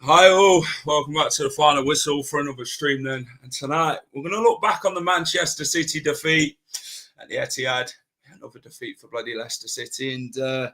Hi all, welcome back to the final whistle for another stream then. And tonight we're going to look back on the Manchester City defeat at the Etihad. Another defeat for bloody Leicester City, and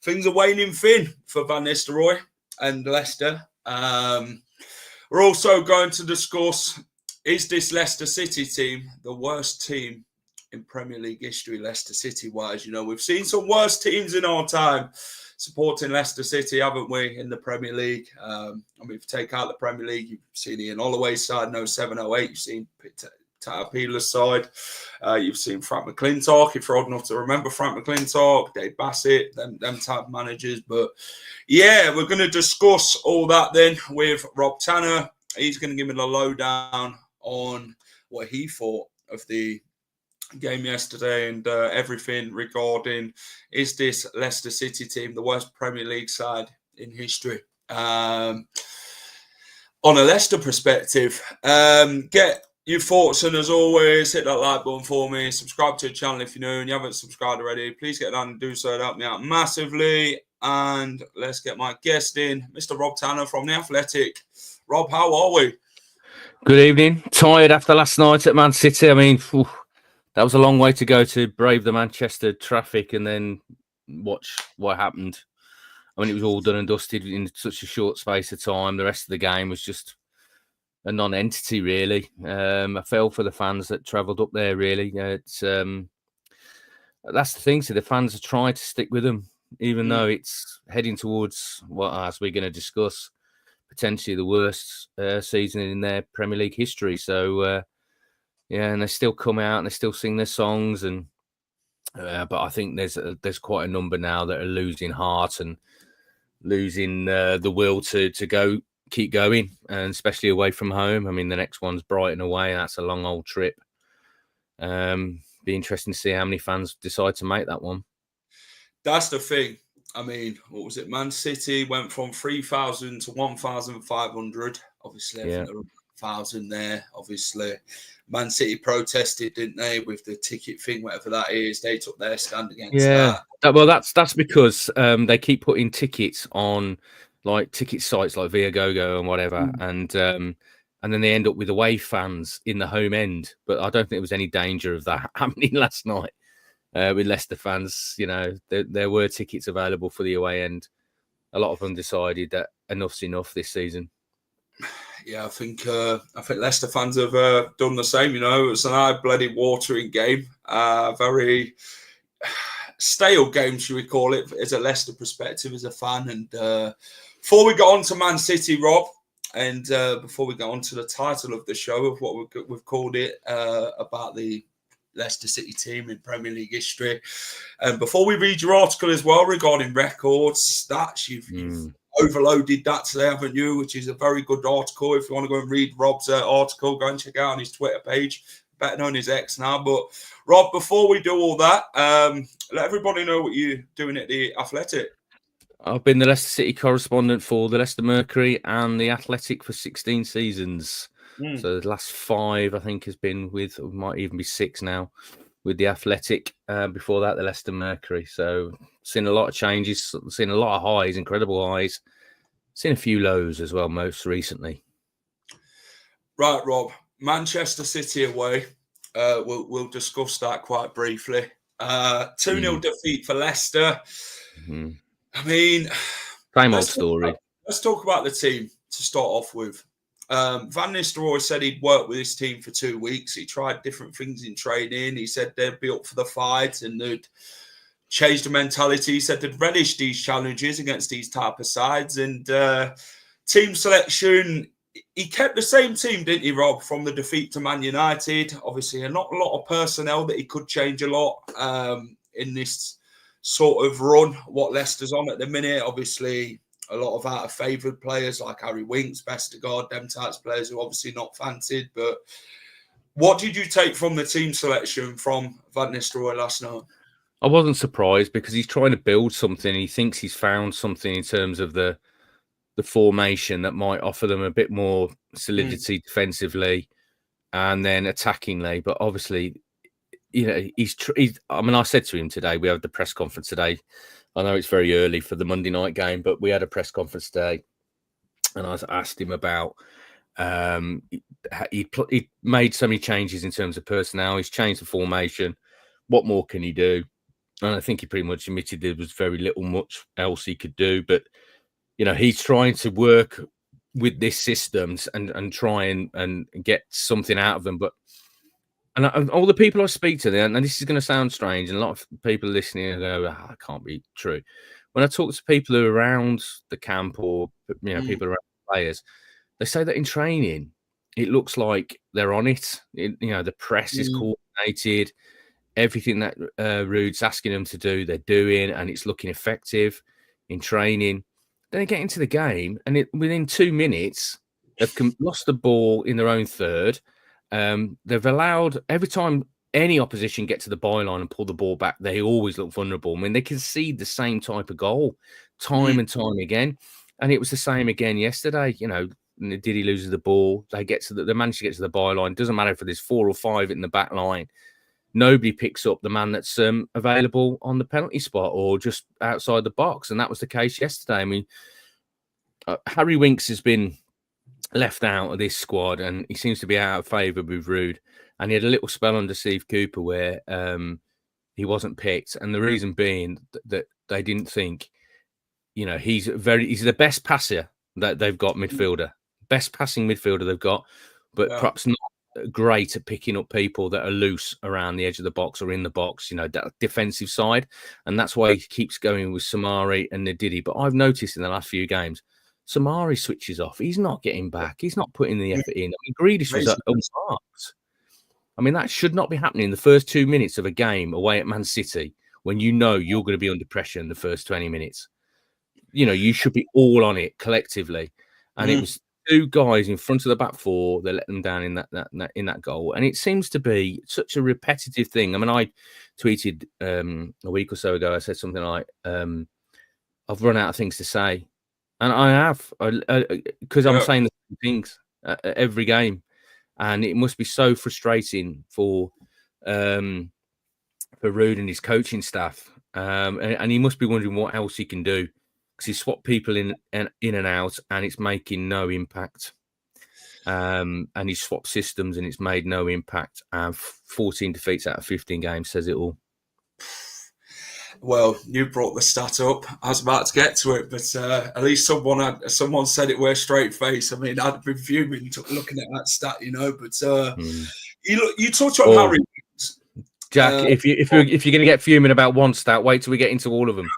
things are waning thin for Van Nistelrooy and Leicester. We're also going to discuss, is this Leicester City team the worst team in Premier League history, Leicester City wise? You know, we've seen some worse teams in our time supporting Leicester City, haven't we, in the Premier League? I mean, if you take out the Premier League, you've seen Ian Holloway's side in 07-08, you've seen Tata Pila's side, you've seen Frank McClintock, if you're old enough to remember Frank McClintock, Dave Bassett, them type of managers. But yeah, we're going to discuss all that then with Rob Tanner. He's going to give me the lowdown on what he thought of the game yesterday and everything regarding, is this Leicester City team the worst Premier League side in history? On a Leicester perspective, get your thoughts, and as always, hit that like button for me, subscribe to the channel if you're new and you haven't subscribed already. Please get down and do so, to help me out massively. And let's get my guest in, Mr. Rob Tanner from The Athletic. Rob, how are we? Good evening. Tired after last night at Man City. I mean, that was a long way to go to brave the Manchester traffic and then watch what happened. I mean, it was all done and dusted in such a short space of time. The rest of the game was just a non-entity, really. I fell for the fans that travelled up there, really. That's the thing. So the fans have tried to stick with them, even though it's heading towards what, as we're going to discuss, potentially the worst season in their Premier League history. So, yeah, and they still come out and they still sing their songs, and but I think there's quite a number now that are losing heart and losing the will to keep going, and especially away from home. I mean, the next one's Brighton away, and that's a long old trip. Be interesting to see how many fans decide to make that one. That's the thing. I mean, what was it? Man City went from 3,000 to 1,500. Obviously, I think there were 1,000 there. Obviously, Man City protested, didn't they, with the ticket thing, whatever that is. They took their stand against that. Well, that's because they keep putting tickets on like ticket sites like Viagogo and whatever, and then they end up with away fans in the home end. But I don't think there was any danger of that happening last night with Leicester fans. You know, there were tickets available for the away end. A lot of them decided that enough's enough this season. Yeah, I think Leicester fans have done the same. You know, it's an eye-bloody watering game, very stale game, should we call it, as a Leicester perspective, as a fan. And before we go on to Man City, Rob, and before we go on to the title of the show of what we've called it, about the Leicester City team in Premier League history, and before we read your article as well regarding records, stats, you've overloaded that today, haven't you? Which is a very good article. If you want to go and read Rob's article, go and check out on his Twitter page, better known as X now. But Rob, before we do all that, let everybody know what you're doing at The Athletic. I've been the Leicester City correspondent for the Leicester Mercury and The Athletic for 16 seasons. So the last 5, I think, has been with, or might even be 6 now, with The Athletic. Before that, the Leicester Mercury. So seen a lot of changes, seen a lot of highs, incredible highs. Seen a few lows as well, most recently. Right, Rob. Manchester City away. We'll discuss that quite briefly. 2-0 defeat for Leicester. I mean, same old story. Let's talk about the team to start off with. Van Nistelrooy said he'd worked with his team for 2 weeks. He tried different things in training. He said they'd be up for the fight and they'd changed the mentality. He said they'd relish these challenges against these type of sides. And team selection, he kept the same team, didn't he, Rob, from the defeat to Man United? Obviously, not a lot of personnel that he could change a lot in this sort of run what Leicester's on at the minute. Obviously, a lot of out of favoured players like Harry Winks, Vestergaard, them types of players who are obviously not fancied. But what did you take from the team selection from Van Nistelrooy last night? I wasn't surprised because he's trying to build something. He thinks he's found something in terms of the formation that might offer them a bit more solidity defensively and then attackingly. But obviously, he's I mean, I said to him today, we had the press conference today. I know it's very early for the Monday night game, but we had a press conference today, and I asked him about he made so many changes in terms of personnel. He's changed the formation. What more can he do? And I think he pretty much admitted there was very little much else he could do. But he's trying to work with this systems and try and get something out of them. But and all the people I speak to, and this is going to sound strange, and a lot of people listening go, "That can't be true." When I talk to people who are around the camp or people around players, they say that in training, it looks like they're on it. The press is coordinated. Everything that Ruud's asking them to do, they're doing, and it's looking effective in training. Then they get into the game, and within 2 minutes, they've lost the ball in their own third. They've allowed, every time any opposition get to the byline and pull the ball back, they always look vulnerable. I mean, they concede the same type of goal time and time again. And it was the same again yesterday. Diddy loses the ball. They manage to get to the byline. Doesn't matter if there's 4 or 5 in the back line. Nobody picks up the man that's available on the penalty spot or just outside the box. And that was the case yesterday. I mean, Harry Winks has been left out of this squad and he seems to be out of favour with Ruud. And he had a little spell under Steve Cooper where he wasn't picked. And the reason being that they didn't think, he's the best passer that they've got midfielder. Best passing midfielder they've got, but perhaps not great at picking up people that are loose around the edge of the box or in the box, that defensive side. And that's why he keeps going with Samari and Ndidi. But I've noticed in the last few games, Samari switches off. He's not getting back. He's not putting the effort in. I mean, Grealish was unmarked. I mean, that should not be happening in the first 2 minutes of a game away at Man City when you're going to be under pressure in the first 20 minutes. You should be all on it collectively. And it was 2 guys in front of the back 4 that let them down in that goal. And it seems to be such a repetitive thing. I mean, I tweeted a week or so ago, I said something like, I've run out of things to say. And I have, because I'm saying the same things every game. And it must be so frustrating for Ruud and his coaching staff. And he must be wondering what else he can do. Because he swapped people in and out, and it's making no impact. And he swapped systems, and it's made no impact. 14 defeats out of 15 games says it all. Well, you brought the stat up. I was about to get to it, but at least someone said it with a straight face. I mean, I'd been fuming looking at that stat, But you touch on Harry. Jack, if you're going to get fuming about one stat, wait till we get into all of them.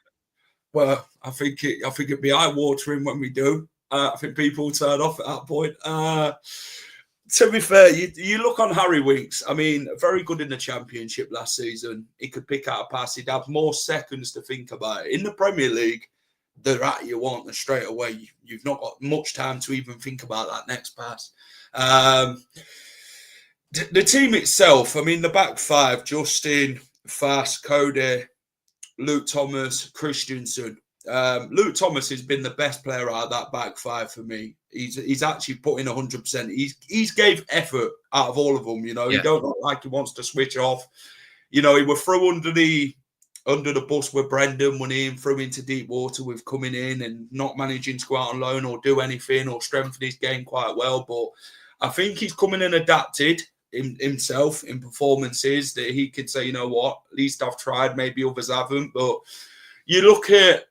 Well, I think it'd be eye-watering when we do. I think people turn off at that point. To be fair, you look on Harry Winks. I mean, very good in the Championship last season. He could pick out a pass. He'd have more seconds to think about it. In the Premier League, they're at you, aren't they, straight away? You've not got much time to even think about that next pass. The team itself, I mean, the back 5, Justin, Fast, Cody, Luke Thomas, Christensen. Luke Thomas has been the best player out of that back 5 for me. He's actually put in 100%. He's gave effort out of all of them. He don't look like he wants to switch off. He was through under the bus with Brendan when he threw into deep water with coming in and not managing to go out on loan or do anything or strengthen his game quite well. But I think he's come in and adapted himself in performances that he could say, at least I've tried. Maybe others haven't. But you look at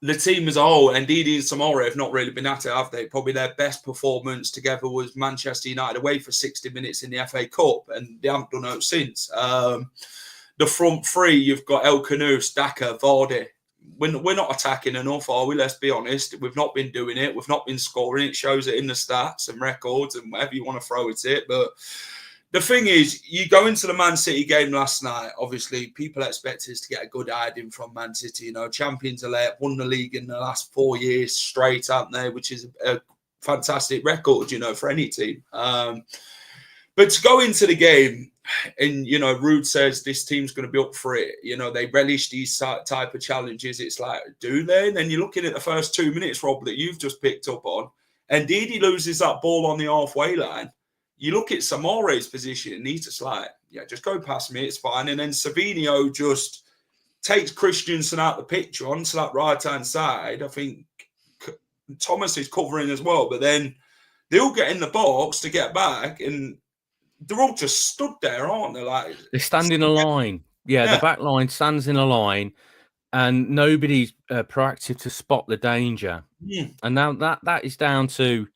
the team as a whole, and Ndidi and Samora have not really been at it, have they? Probably their best performance together was Manchester United away for 60 minutes in the FA Cup, and they haven't done it since. The front 3, you've got El Kanous, Daka, Vardy. We're not attacking enough, are we? Let's be honest. We've not been doing it. We've not been scoring. It shows it in the stats and records and whatever you want to throw at it. But the thing is, you go into the Man City game last night. Obviously, people expect us to get a good hiding from Man City. You know, champions elect, won the league in the last 4 years straight, haven't they? Which is a fantastic record, you know, for any team. But to go into the game, and you know, Ruud says this team's going to be up for it. You know, they relish these type of challenges. It's like, do they? And then you're looking at the first 2 minutes, Rob, that you've just picked up on. And Didi loses that ball on the halfway line. You look at Samare's position, and he's just like, yeah, just go past me, it's fine. And then Savinho just takes Christensen out the picture onto that right-hand side. I think Thomas is covering as well, but then they all get in the box to get back, and they're all just stood there, aren't they? Like, they stand in a line. Yeah, the back line stands in a line, and nobody's proactive to spot the danger. And now that is down to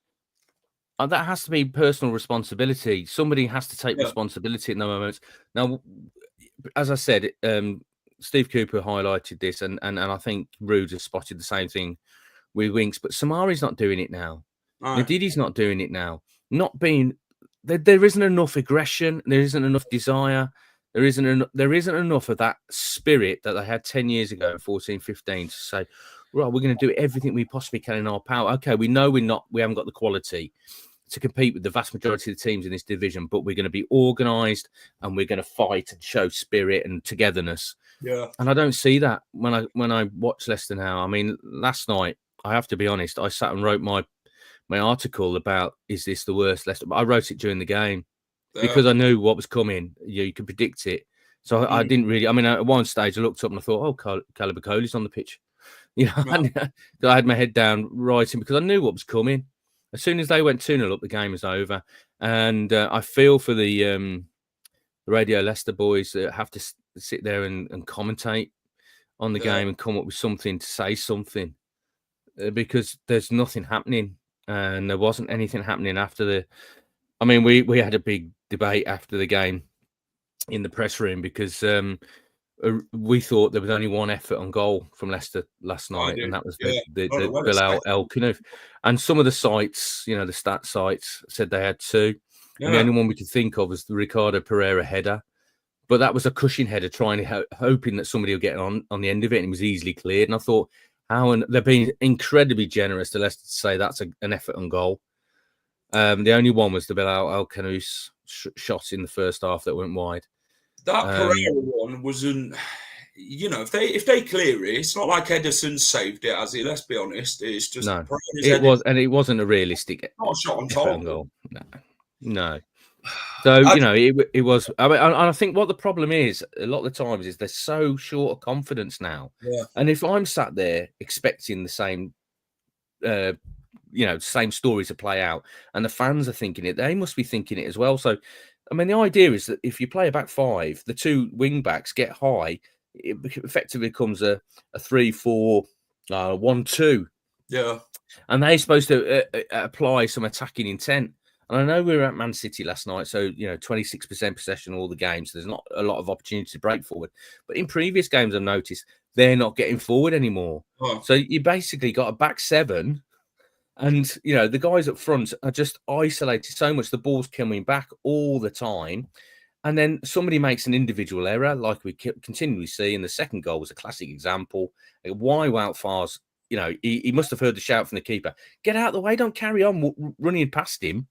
that has to be personal responsibility. Somebody has to take responsibility in those moments. Now, as I said, Steve Cooper highlighted this, and I think Ruud has spotted the same thing with Winks, but Samare's not doing it now. Ndidi's not doing it now. There isn't enough aggression. There isn't enough desire. There isn't enough of that spirit that they had 10 years ago in 14-15 to say, right, we're going to do everything we possibly can in our power. Okay, we know we haven't got the quality to compete with the vast majority of the teams in this division, but we're going to be organised and we're going to fight and show spirit and togetherness. Yeah. And I don't see that when I watch Leicester now. I mean, last night, I have to be honest, I sat and wrote my article about, is this the worst Leicester? But I wrote it during the game because I knew what was coming. You could predict it. So I didn't really, I mean, at one stage I looked up and I thought, oh, Calibre Coley's on the pitch. You know, I had my head down writing because I knew what was coming. As soon as they went 2-0 up, the game was over. And I feel for the Radio Leicester boys that have to sit there and commentate on the game and come up with something to say something because there's nothing happening. And there wasn't anything happening after I mean, we had a big debate after the game in the press room because we thought there was only one effort on goal from Leicester last night, and that was the Bilal El Kanouf. And some of the sites, you know, the stat sites said they had two. And the only one we could think of was the Ricardo Pereira header. But that was a cushion header, hoping that somebody would get on the end of it, and it was easily cleared. And I thought, they're being incredibly generous to Leicester to say that's an effort on goal. The only one was the Bilal El Kanouf shot in the first half that went wide. That Pereira one wasn't, you know, if they clear it, it's not like Ederson saved it, has he? Let's be honest. It's just it wasn't a realistic shot on target goal. No. So you know, it was. I mean, and I think what the problem is a lot of the times is they're so short of confidence now. Yeah. And if I'm sat there expecting the same, same story to play out, and the fans are thinking it, they must be thinking it as well. So, I mean, the idea is that if you play a back five, the two wing backs get high, it effectively becomes a 3-4-1-2. Yeah. And they're supposed to apply some attacking intent. And I know we were at Man City last night, so, 26% possession all the games. So there's not a lot of opportunity to break forward. But in previous games, I've noticed they're not getting forward anymore. Oh. So you basically got a back seven. And, the guys up front are just isolated so much. The ball's coming back all the time. And then somebody makes an individual error, like we continually see. And the second goal was a classic example. Why Wout Faes, he must have heard the shout from the keeper. Get out of the way. Don't carry on running past him.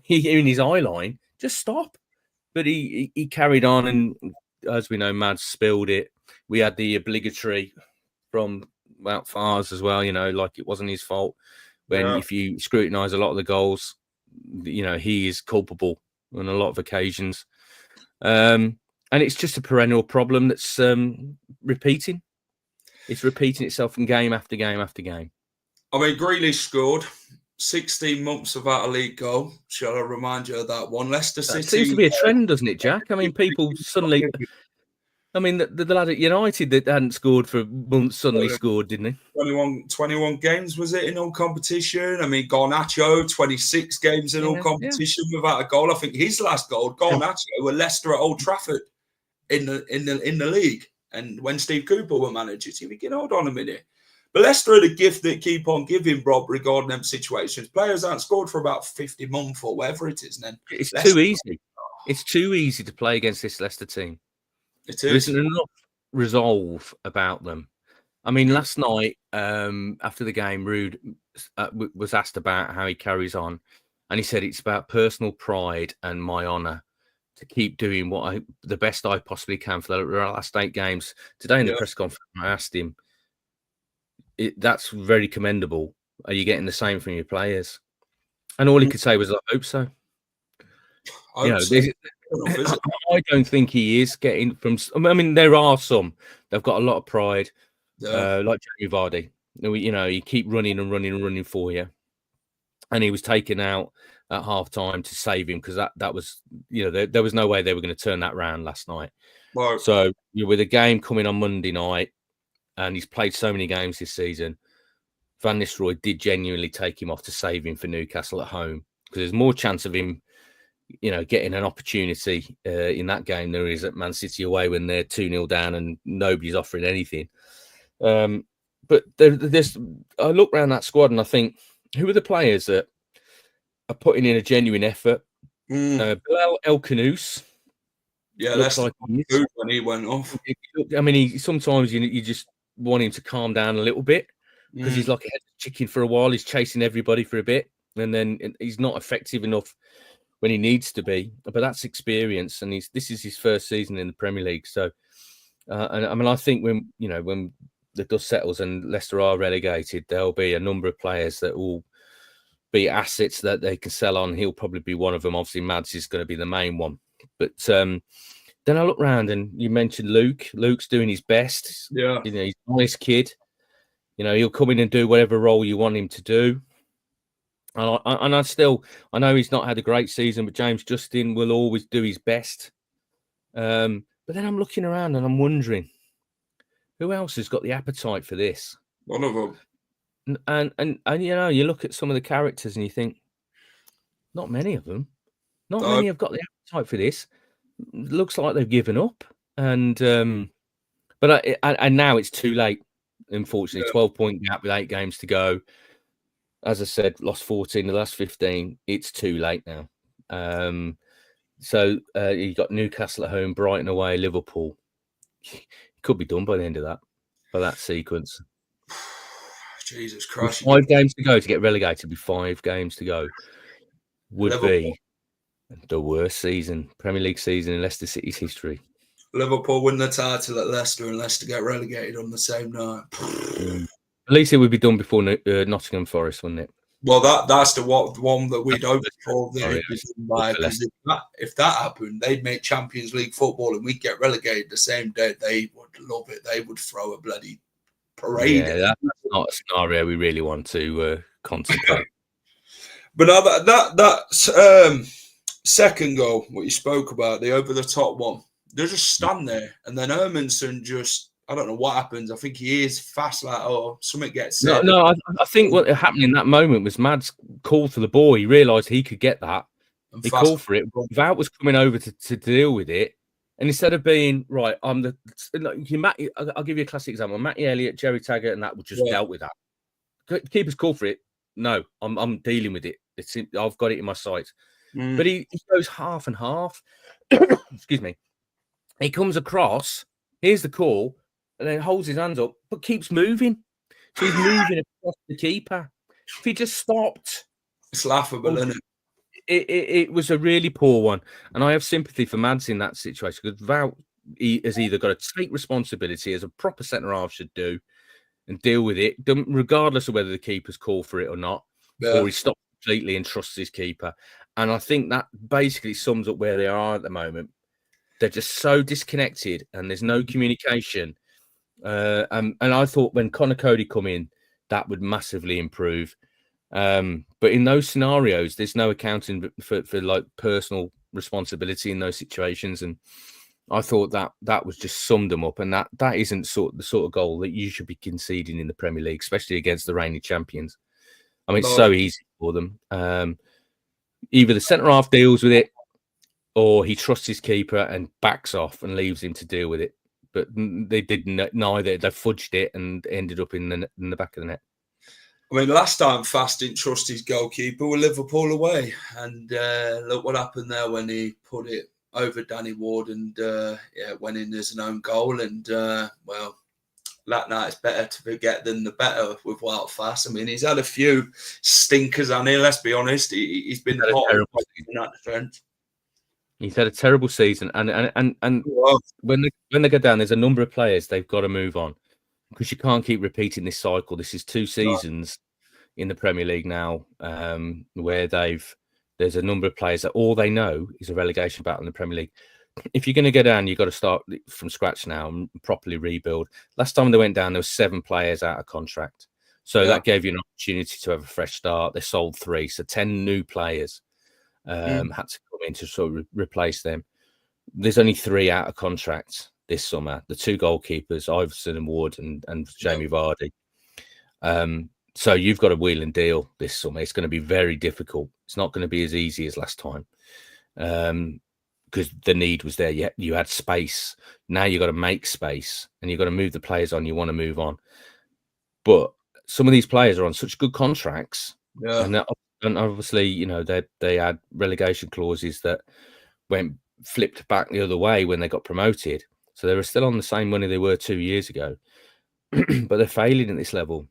In his eye line. Just stop. But he carried on. And as we know, Mads spilled it. We had the obligatory from Wout Faes as well, like it wasn't his fault. When if you scrutinise a lot of the goals, he is culpable on a lot of occasions. And it's just a perennial problem that's repeating. It's repeating itself from game after game after game. I mean, Grealish scored 16 months without a league goal. Shall I remind you of that one? Leicester City. It seems to be a trend, doesn't it, Jack? I mean, people suddenly... I mean, the lad at United that hadn't scored for months suddenly scored, didn't he? 21 games, was it, in all competition? I mean, Garnacho, 26 games in all competition without a goal. I think his last goal, Garnacho, were Leicester at Old Trafford in the league. And when Steve Cooper were managers, you're thinking, hold on a minute. But Leicester are the gift that keep on giving, Rob, regarding them situations. Players aren't scored for about 50 months or whatever it is. And then it's Leicester, too easy. It's too easy to play against this Leicester team. It There is. isn't enough resolve about them. I mean, last night after the game, Rude was asked about how he carries on, and he said it's about personal pride and my honour to keep doing the best I possibly can for the last 8 games. Today in the press conference, I asked him, that's very commendable. Are you getting the same from your players? And all he could say was, I hope so. I hope so. I don't think he is getting from. I mean, there are some. They've got a lot of pride, like Jamie Vardy. You keep running and running and running for you. And he was taken out at half time to save him because that was, there was no way they were going to turn that round last night. Right. So with a game coming on Monday night, and he's played so many games this season, Van Nistelrooy did genuinely take him off to save him for Newcastle at home, because there's more chance of him, getting an opportunity in that game than there is at Man City away when they're 2-0 down and nobody's offering anything. But I look around that squad and I think, who are the players that are putting in a genuine effort? Bilal El Khanous. Yeah, that's like when he went off. I mean, sometimes you just want him to calm down a little bit, because he's like a head chicken for a while. He's chasing everybody for a bit, and then he's not effective enough when he needs to be. But that's experience, and this is his first season in the Premier League. So, and I mean, I think when the dust settles and Leicester are relegated, there'll be a number of players that will be assets that they can sell on. He'll probably be one of them. Obviously, Mads is going to be the main one. But then I look around and you mentioned Luke. Luke's doing his best. Yeah. He's a nice kid. He'll come in and do whatever role you want him to do. And I know he's not had a great season, but James Justin will always do his best. But then I'm looking around and I'm wondering, who else has got the appetite for this? One of them. And you look at some of the characters and you think, not many of them. Not many have got the appetite for this. Looks like they've given up. And but now it's too late, unfortunately. 12-point gap with 8 games to go. As I said, lost 14 the last 15. It's too late now. So you've got Newcastle at home, Brighton away, Liverpool. Could be done by the end of that sequence. Jesus Christ. With 5 games to go to get relegated, with 5 games to go, would be the worst Premier League season in Leicester City's history. Liverpool win the title at Leicester and Leicester get relegated on the same night. At least it would be done before Nottingham Forest, wouldn't it? Well, that's the one that we'd hope for. If that happened, they'd make Champions League football and we'd get relegated the same day. They would love it. They would throw a bloody parade. Yeah, that's not a scenario we really want to contemplate. But that second goal, what you spoke about, the over-the-top one, they just stand there. And then Hermanson just, I don't know what happens. I think he is fast, something gets said. No, I think what happened in that moment was Mads called for the ball. He realised he could get that. He called for it. Wout was coming over to deal with it. And instead of being, right, I'll give you a classic example. Matty Elliott, Jerry Taggart, and that would just dealt with that. Keeper's called for it. No, I'm dealing with it. I've got it in my sights. But he goes half and half. Excuse me. He comes across, here's the call, and then holds his hands up, but keeps moving. So he's moving across the keeper. If he just stopped. It's laughable, isn't it? It was a really poor one. And I have sympathy for Mads in that situation, because Wout has either got to take responsibility, as a proper centre-half should do, and deal with it, regardless of whether the keeper's called for it or not, or he stops completely and trusts his keeper. And I think that basically sums up where they are at the moment. They're just so disconnected and there's no communication. And I thought when Conor Cody come in, that would massively improve. But in those scenarios, there's no accounting for like personal responsibility in those situations. And I thought that was just summed them up. And that isn't the sort of goal that you should be conceding in the Premier League, especially against the reigning champions. I mean, it's so easy for them. Either the centre-half deals with it, or he trusts his keeper and backs off and leaves him to deal with it. But they didn't. Neither. They fudged it and ended up in the back of the net. I mean, last time Fast didn't trust his goalkeeper with Liverpool away. And look what happened there when he put it over Danny Ward, and went in as an own goal. And well, that night it's better to forget than the better with Wout Faes. I mean, he's had a few stinkers on here. Let's be honest, he's been hot in that defence. He's had a terrible season, and when they go down, there's a number of players they've got to move on, because you can't keep repeating this cycle. This is 2 seasons in the Premier League now, where there's a number of players that all they know is a relegation battle in the Premier League. If you're going to go down, you've got to start from scratch now and properly rebuild. Last time they went down, there were 7 players out of contract. So that gave you an opportunity to have a fresh start. They sold 3, so 10 new players had to come in to sort of replace them. There's only 3 out of contract this summer. The 2 goalkeepers, Iverson and Ward, and Jamie Vardy. So you've got to wheel and deal this summer. It's going to be very difficult. It's not going to be as easy as last time. Because the need was there. You had space. Now you've got to make space, and you've got to move the players on you want to move on. But some of these players are on such good contracts, and obviously, you know, they had relegation clauses that flipped back the other way when they got promoted. So they were still on the same money they were 2 years ago, but they're failing at this level.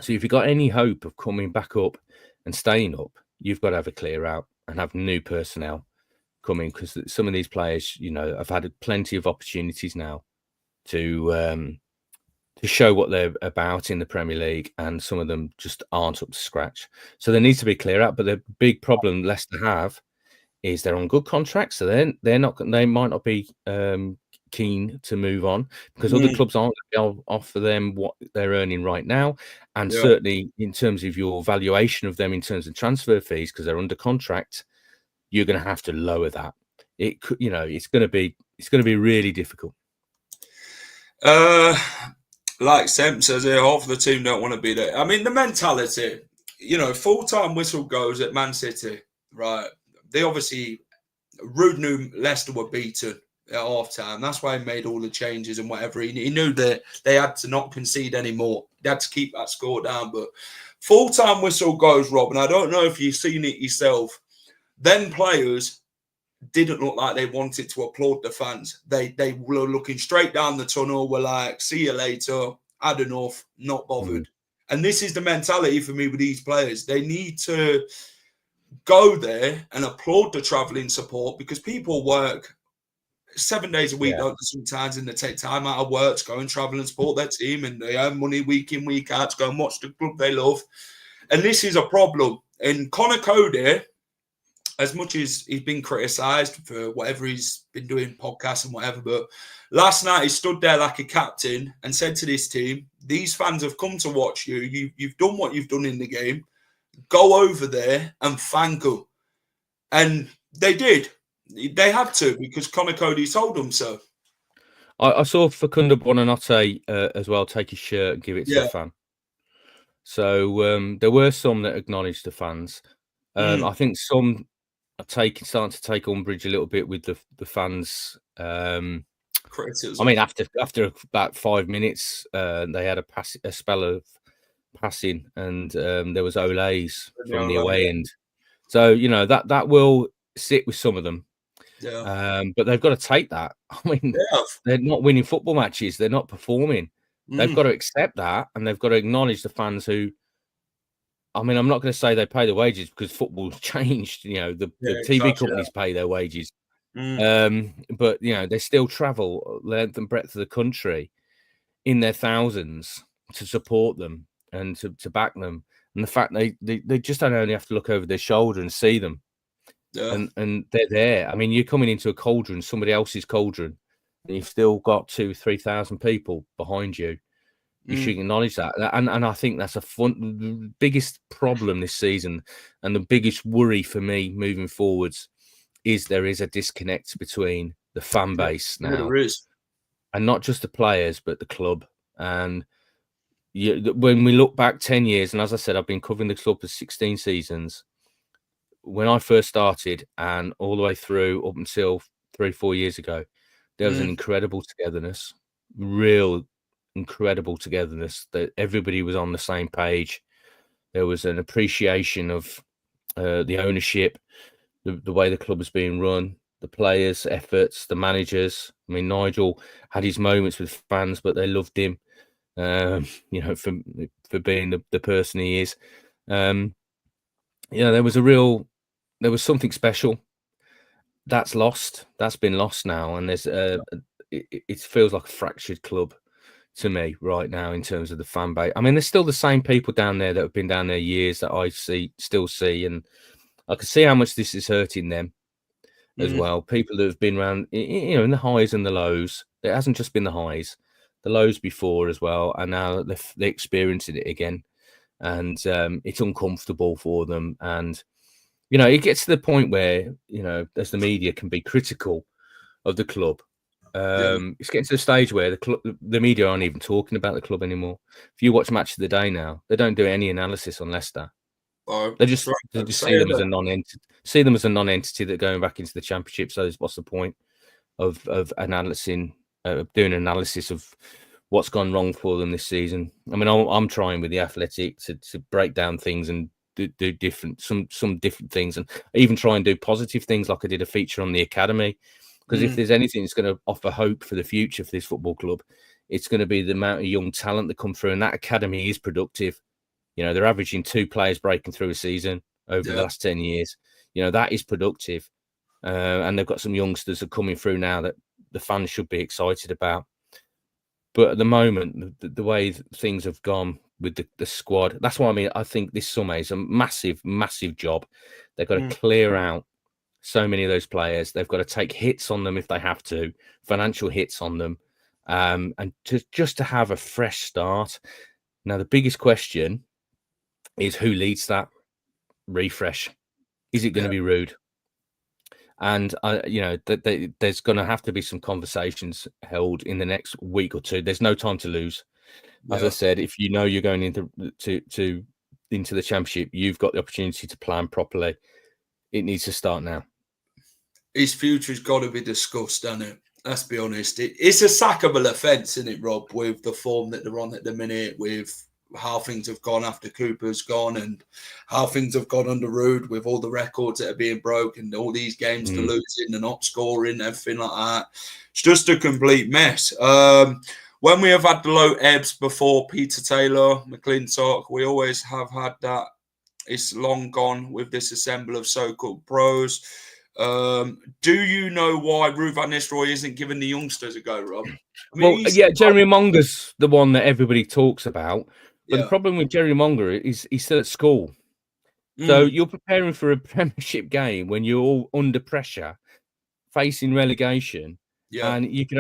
So if you've got any hope of coming back up and staying up, you've got to have a clear out and have new personnel coming, because some of these players, you know, have had plenty of opportunities now to show what they're about in the Premier League, and some of them just aren't up to scratch. So there needs to be clear out. But the big problem Leicester have is they're on good contracts, so they might not be keen to move on, because other clubs aren't going to offer them what they're earning right now, and certainly in terms of your valuation of them in terms of transfer fees, because they're under contract, you're going to have to lower that. It could, you know, it's going to be really difficult. Like Semp says here, half of the team don't want to be there. I mean, the mentality, you know, full-time whistle goes at Man City, right? They obviously, Rude knew Leicester were beaten at half-time. That's why he made all the changes and whatever. He knew that they had to not concede anymore. They had to keep that score down. But full-time whistle goes, Rob, and I don't know if you've seen it yourself. Then players didn't look like they wanted to applaud the fans. They were looking straight down the tunnel, were like, see you later, had enough, not bothered. And this is the mentality for me with these players. They need to go there and applaud the travelling support, because people work 7 days a week, don't they, sometimes, and they take time out of work to go and travel and support their team, and they earn money week in, week out to go and watch the club they love. And this is a problem. And Conor Cody, as much as he's been criticised for whatever he's been doing, podcasts and whatever, but last night he stood there like a captain and said to this team, these fans have come to watch you. You've done what you've done in the game. Go over there and thank them. And they did. They had to, because Conor Cody told them so. I saw Facundo Buonanotte as well take his shirt and give it to the fan. So there were some that acknowledged the fans. I think some are starting to take umbrage a little bit with the fans. Criticism. I mean, after about 5 minutes, they had a spell of passing, and there was olays from the away end. So you know that will sit with some of them. But they've got to take that. I mean, they're not winning football matches. They're not performing. They've got to accept that, and they've got to acknowledge the fans who. I mean, I'm not going to say they pay the wages, because football's changed. You know, the TV companies pay their wages. But, you know, they still travel length and breadth of the country in their thousands to support them and to back them. And the fact they just don't only have to look over their shoulder and see them. And they're there. I mean, you're coming into a cauldron, somebody else's cauldron, and you've still got 2,000-3,000 people behind you. You should acknowledge that. And I think that's the biggest problem this season, and the biggest worry for me moving forwards is there is a disconnect between the fan base now. There is. And not just the players, but the club. And when we look back 10 years, and as I said, I've been covering the club for 16 seasons. When I first started and all the way through up until 3-4 years ago, there was an incredible togetherness, real incredible togetherness, that everybody was on the same page. There was an appreciation of the ownership, the way the club was being run. the players' efforts, the managers. I mean, Nigel had his moments with fans, but they loved him, for being the person he is. There was something special that's lost. That's been lost now, and it feels like a fractured club to me right now in terms of the fan base. I mean, there's still the same people down there that have been down there years that I still see, and I can see how much this is hurting them as well. People that have been around, in the highs and the lows. It hasn't just been the highs, the lows before as well, and now they're experiencing it again, and it's uncomfortable for them. And it gets to the point where as the media can be critical of the club. It's getting to the stage where the media aren't even talking about the club anymore. If you watch Match of the Day now, they don't do any analysis on Leicester. They just see them as a non-entity. See them as a non-entity that going back into the Championship. So what's the point of doing analysis of what's gone wrong for them this season? I mean, I'm trying with the Athletic to break down things and do some different things, and even try and do positive things, like I did a feature on the academy. Because if there's anything that's going to offer hope for the future for this football club, it's going to be the amount of young talent that come through, and that academy is productive. They're averaging 2 players breaking through a season over the last 10 years. That is productive. And they've got some youngsters that are coming through now that the fans should be excited about. But at the moment, the way things have gone with the squad, that's why I think this summer is a massive, massive job. They've got to clear out so many of those players. They've got to take hits on them if they have to, financial hits on them, and to have a fresh start. Now, the biggest question is who leads that refresh. Is it going to be Rude? And there's going to have to be some conversations held in the next week or two. There's no time to lose. As I said, if you're going into the Championship, you've got the opportunity to plan properly. It needs to start now. His future's got to be discussed, doesn't it? Let's be honest. It's a sackable offence, isn't it, Rob, with the form that they're on at the minute, with how things have gone after Cooper's gone and how things have gone under Rude with all the records that are being broken, all these games to losing and not scoring, everything like that. It's just a complete mess. When we have had the low ebbs before, Peter Taylor, McClintock, we always have had that. It's long gone with this assemble of so-called pros. Do you know why Ruud van Nistelrooy isn't giving the youngsters a go, Rob? Jeremy Monger's the one that everybody talks about. But the problem with Jerry Monger is he's still at school. So you're preparing for a Premiership game when you're all under pressure, facing relegation, and he can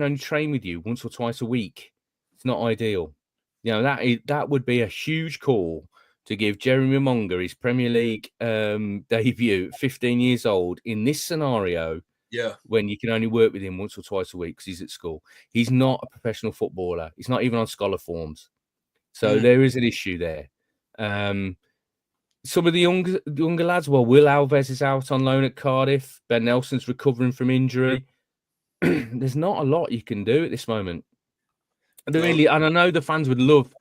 only train with you once or twice a week. It's not ideal. That would be a huge call to give Jeremy Monger his Premier League debut, 15 years old, in this scenario. When you can only work with him once or twice a week because he's at school. He's not a professional footballer. He's not even on scholar forms. So there is an issue there. Some of the younger lads, Will Alves is out on loan at Cardiff. Ben Nelson's recovering from injury. There's not a lot you can do at this moment. And I know the fans would love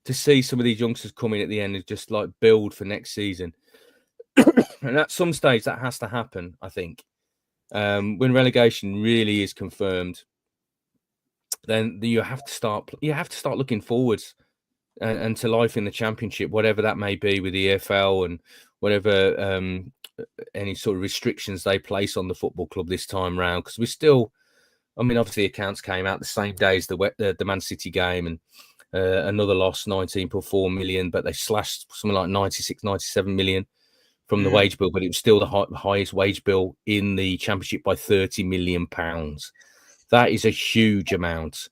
to see some of these youngsters come in at the end and just like build for next season. And at some stage that has to happen, I think. When relegation really is confirmed, then you have to start looking forwards and to life in the Championship, whatever that may be with the EFL and whatever any sort of restrictions they place on the football club this time round. Because we're still, obviously accounts came out the same day as the Man City game, and another loss, 19.4 million, but they slashed something like 96, 97 million from the wage bill, but it was still the highest wage bill in the Championship by £30 million. That is a huge amount.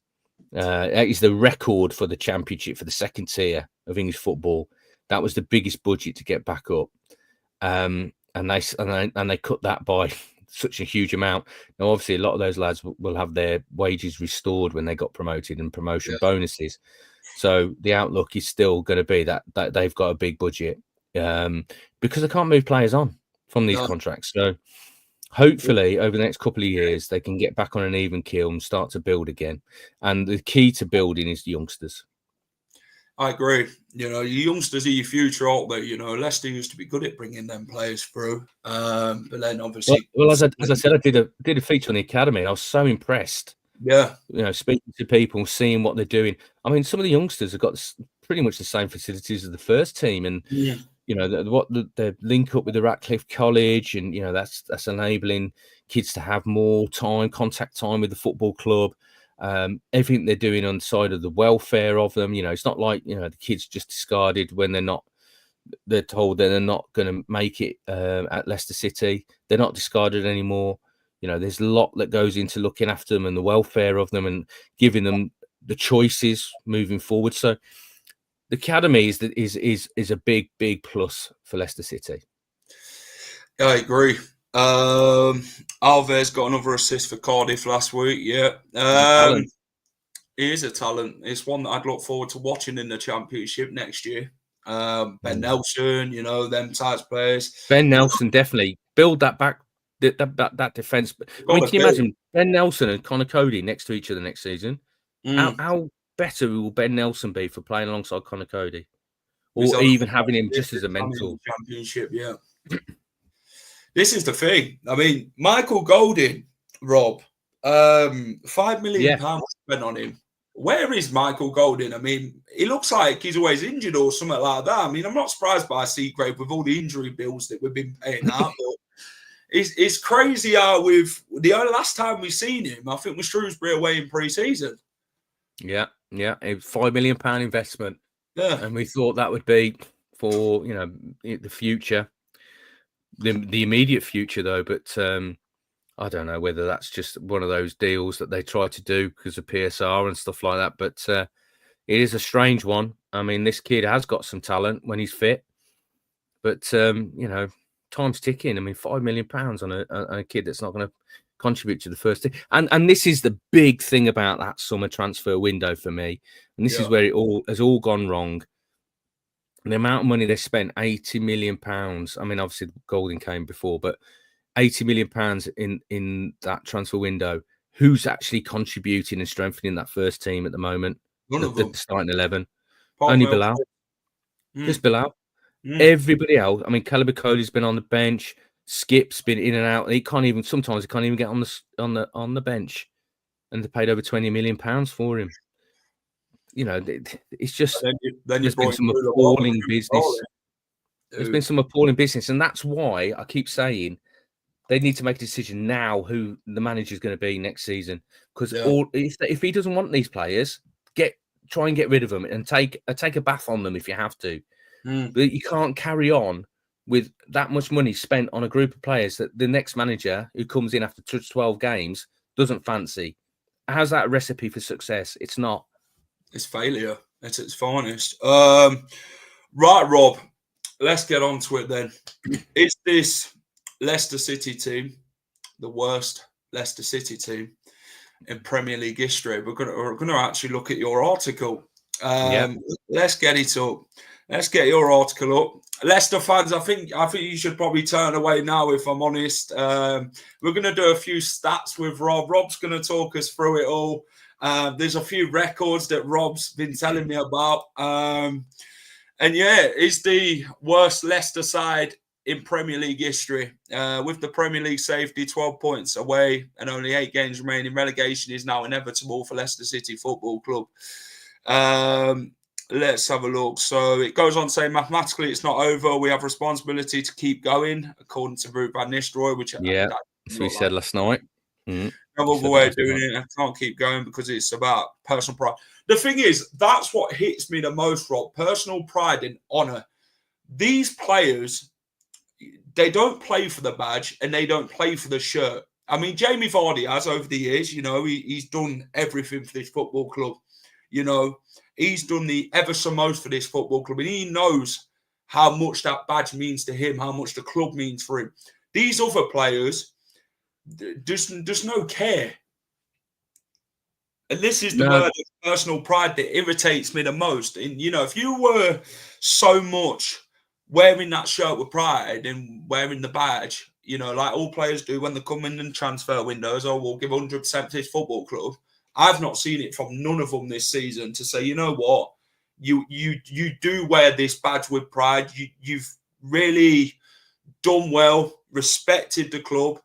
That is the record for the Championship, for the second tier of English football. That was the biggest budget to get back up, and they cut that by such a huge amount. Now, obviously, a lot of those lads will have their wages restored when they got promoted and promotion bonuses. So the outlook is still going to be that they've got a big budget because they can't move players on from these contracts. So hopefully, over the next couple of years, they can get back on an even keel and start to build again. And the key to building is youngsters. I agree. Your youngsters are your future, aren't they? Leicester used to be good at bringing them players through, but then obviously, Well, as I said, I did a feature on the academy. I was so impressed. yeah, Speaking to people, seeing what they're doing. I mean, some of the youngsters have got pretty much the same facilities as the first team, and yeah. the link up with the Ratcliffe College, and that's enabling kids to have more contact time with the football club. Everything they're doing on the side of the welfare of them. It's not like the kids just discarded when they're told that they're not going to make it at Leicester City. They're not discarded anymore. There's a lot that goes into looking after them and the welfare of them and giving them the choices moving forward. So the academy is a big plus for Leicester City. I agree. Alves got another assist for Cardiff last week. Yeah, he is a talent. It's one that I'd look forward to watching in the Championship next year. Ben Nelson, them types of players. Ben Nelson definitely build that back, that defense. I mean, can you imagine Ben Nelson and Connor Cody next to each other next season? How better will Ben Nelson be for playing alongside Connor Cody, or even having him just as a mentor? Championship, yeah. This is the thing. I mean, Michael Golding, Rob, £5 million spent on him. Where is Michael Golding? I mean, he looks like he's always injured or something like that. I mean, I'm not surprised by Seagrave with all the injury bills that we've been paying out. But it's crazy how the only last time we've seen him, I think, was Shrewsbury away in pre-season. Yeah, a £5 million investment. Yeah, and we thought that would be for the future, the immediate future though. But I don't know whether that's just one of those deals that they try to do because of PSR and stuff like that. But it is a strange one. I mean, this kid has got some talent when he's fit, but time's ticking. I mean, £5 million on a kid that's not going to contribute to the first team. And this is the big thing about that summer transfer window for me. And this is where it all has gone wrong. And the amount of money they spent, £80 million. I mean, obviously Golding came before, but £80 million in that transfer window. Who's actually contributing and strengthening that first team at the moment? The starting 11. Only Bilal. Just Bilal. Everybody else. I mean, Calabacoli's been on the bench. Skip's been in and out. Sometimes he can't even get on the bench, and they paid over £20 million for him. It's just there's been some appalling business. There's been some appalling business, and that's why I keep saying they need to make a decision now who the manager is going to be next season. Because if he doesn't want these players, try and get rid of them and take a bath on them if you have to. But you can't carry on with that much money spent on a group of players that the next manager who comes in after 12 games doesn't fancy. How's that a recipe for success? It's not. It's failure at its finest. Right, Rob, let's get on to it then. Is this Leicester City team the worst Leicester City team in Premier League history? We're going to actually look at your article. Let's get it up. Let's get your article up. Leicester fans, I think you should probably turn away now, if I'm honest. We're going to do a few stats with Rob. Rob's going to talk us through it all. There's a few records that Rob's been telling me about. It's the worst Leicester side in Premier League history. With the Premier League safety 12 points away and only 8 games remaining, relegation is now inevitable for Leicester City Football Club. Let's have a look. So it goes on to say, mathematically, it's not over. We have responsibility to keep going, according to Ruud van Nistelrooy, which that's what we said last night. No other way of doing it. I can't keep going because it's about personal pride. The thing is, that's what hits me the most, Rob. Personal pride and honour. These players, they don't play for the badge and they don't play for the shirt. I mean, Jamie Vardy has over the years, he's done everything for this football club. He's done the ever so most for this football club, and he knows how much that badge means to him, how much the club means for him. These other players, just no care. And this is the word of personal pride that irritates me the most. And, if you were so much wearing that shirt with pride and wearing the badge, like all players do when they come in and transfer windows, we'll give 100% to this football club. I've not seen it from none of them this season to say, you know what, you do wear this badge with pride. You've really done well, respected the club,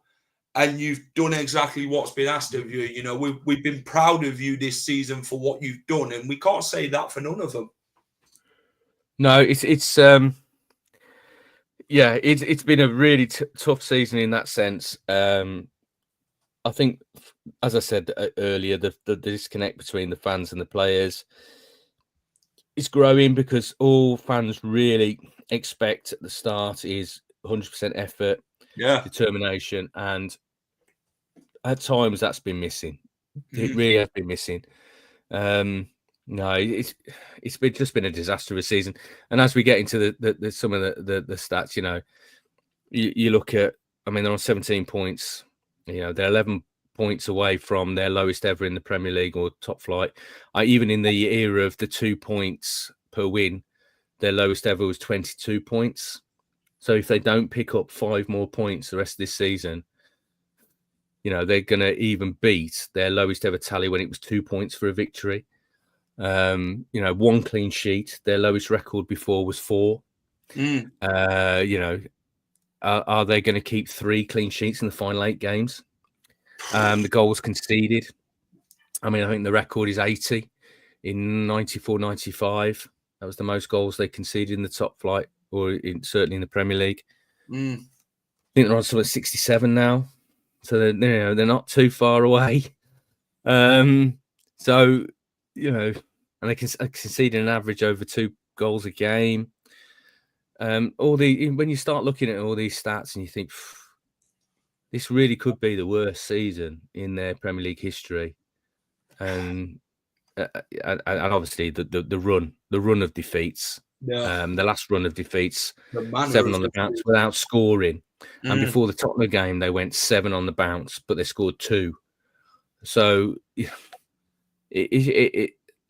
and you've done exactly what's been asked of you. You know, we've been proud of you this season for what you've done, and we can't say that for none of them. No, it's been a really tough season in that sense. I think, as I said earlier, the disconnect between the fans and the players is growing because all fans really expect at the start is 100% effort, determination, and at times that's been missing. It really has been missing. No, it's been a disastrous season. And as we get into the some of the stats, you know, you look at, I mean, they're on 17 points. You know, they're 11 points away from their lowest ever in the Premier League or top flight. Even in the era of the 2 points per win, their lowest ever was 22 points. So if they don't pick up 5 more points the rest of this season, you know, they're going to even beat their lowest ever tally when it was 2 points for a victory. You know, 1 clean sheet. Their lowest record before was 4. You know, are they going to keep 3 clean sheets in the final 8 games? The goals conceded. I mean, I think the record is 80 in 94-95. That was the most goals they conceded in the top flight, or certainly in the Premier League. I think they're on sort of 67 now. So they're not too far away. So, you know, and they conceded an average over 2 goals a game. When you start looking at all these stats and you think this really could be the worst season in their Premier League history, and obviously the run of defeats, the last run of defeats, 7 on the bounce without scoring, and before the Tottenham game they went 7 on the bounce, but they scored 2. So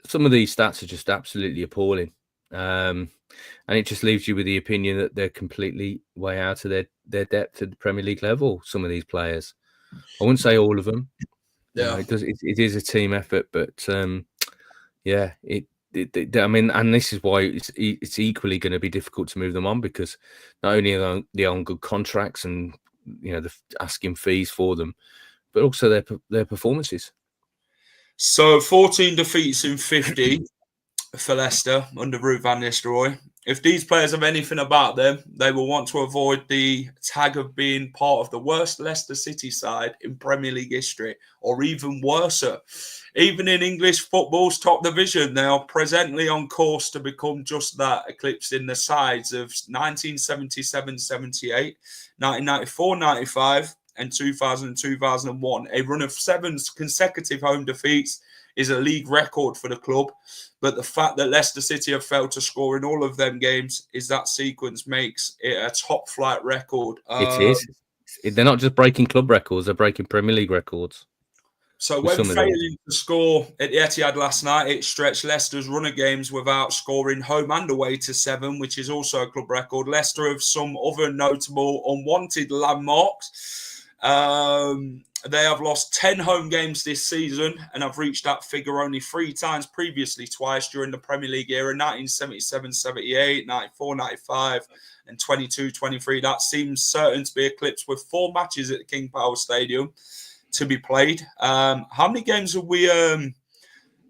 some of these stats are just absolutely appalling. And it just leaves you with the opinion that they're completely way out of their depth at the Premier League level, some of these players. I wouldn't say all of them. Yeah. You know, it is a team effort, but I mean, and this is why it's equally going to be difficult to move them on, because not only are they on good contracts and, you know, the asking fees for them, but also their performances. So 14 defeats in 50 for Leicester under Ruud van Nistelrooy. If these players have anything about them, they will want to avoid the tag of being part of the worst Leicester City side in Premier League history, or even worse. Even in English football's top division, they are presently on course to become just that, eclipsing the sides of 1977-78, 1994-95, and 2000-2001. A run of 7 consecutive home defeats is a league record for the club. But the fact that Leicester City have failed to score in all of them games is that sequence makes it a top flight record. It is. They're not just breaking club records; they're breaking Premier League records. So when failing to score at the Etihad last night, it stretched Leicester's run of games without scoring home and away to 7, which is also a club record. Leicester have some other notable unwanted landmarks. They have lost 10 home games this season and have reached that figure only 3 times previously, twice during the Premier League era, 1977-78, 94-95, and 22-23. That seems certain to be eclipsed with 4 matches at the King Power Stadium to be played. How many games have we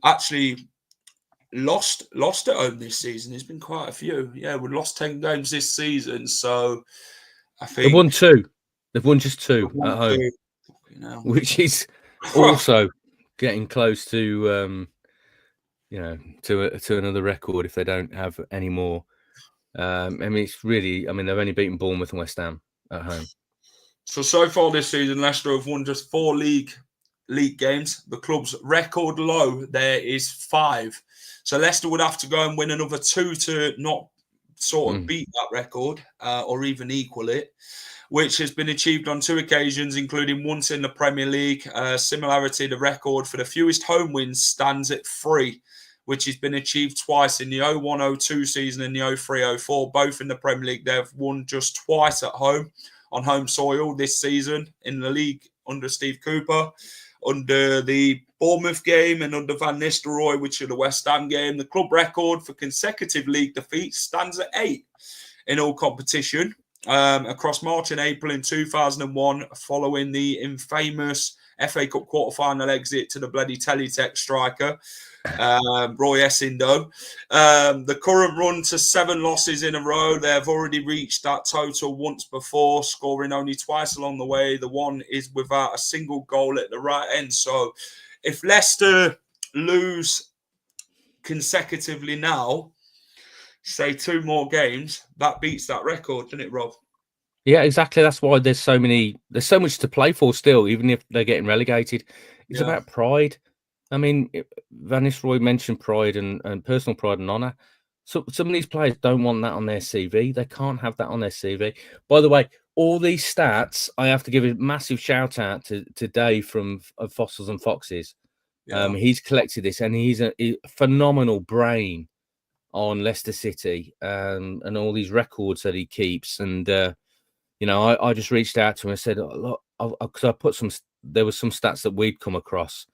actually lost at home this season? There's been quite a few. Yeah, we lost 10 games this season, so I think... They've won 2. They've won just 2 at home. Which is also getting close to, to another record if they don't have any more. I mean, it's really, I mean, they've only beaten Bournemouth and West Ham at home. So far this season, Leicester have won just 4 league games. The club's record low there is 5. So Leicester would have to go and win another 2 to not sort of beat that record or even equal it, which has been achieved on 2 occasions, including once in the Premier League. Similarity, the record for the fewest home wins stands at 3, which has been achieved twice in the 01-02 season and the 03-04. Both in the Premier League, they've won just twice at home on home soil this season in the league under Steve Cooper. Under the Bournemouth game and under Van Nistelrooy, which are the West Ham game. The club record for consecutive league defeats stands at 8 in all competition across March and April in 2001, following the infamous FA Cup quarter-final exit to the bloody Teletext striker, Roy Essindo. The current run to 7 losses in a row, they've already reached that total once before, scoring only twice along the way. The one is without a single goal at the right end. So if Leicester lose consecutively now, say 2 more games, that beats that record, doesn't it, Rob? Yeah, exactly. That's why there's so much to play for still, even if they're getting relegated. It's about pride. I mean, Van Nistelrooy mentioned pride and personal pride and honour. So some of these players don't want that on their CV. They can't have that on their CV. By the way, all these stats, I have to give a massive shout out to Dave from Fossils and Foxes. Yeah. He's collected this, and he's a phenomenal brain on Leicester City and all these records that he keeps. And I just reached out to him and said, look, because I put there was some stats that we'd come across,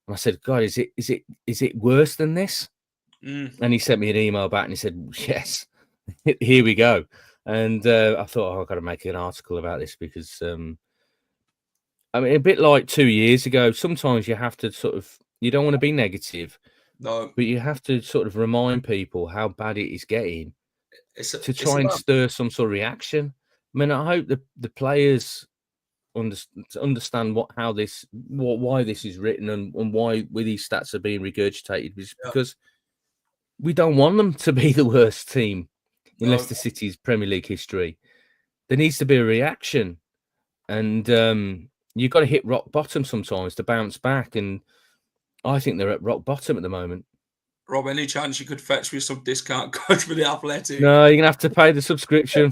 and I said, God, is it worse than this? And he sent me an email back and he said, yes, here we go. And I thought, I've got to make an article about this because, I mean, a bit like 2 years ago, sometimes you have to you don't want to be negative, no, but you have to sort of remind people how bad it is getting to try and stir some sort of reaction. I mean, I hope the players understand why this is written and why these stats are being regurgitated, because we don't want them to be the worst team in Leicester City's Premier League history. There needs to be a reaction, and you've got to hit rock bottom sometimes to bounce back. And I think they're at rock bottom at the moment. Rob, any chance you could fetch me some discount code for the Athletic? No, you're gonna have to pay the subscription.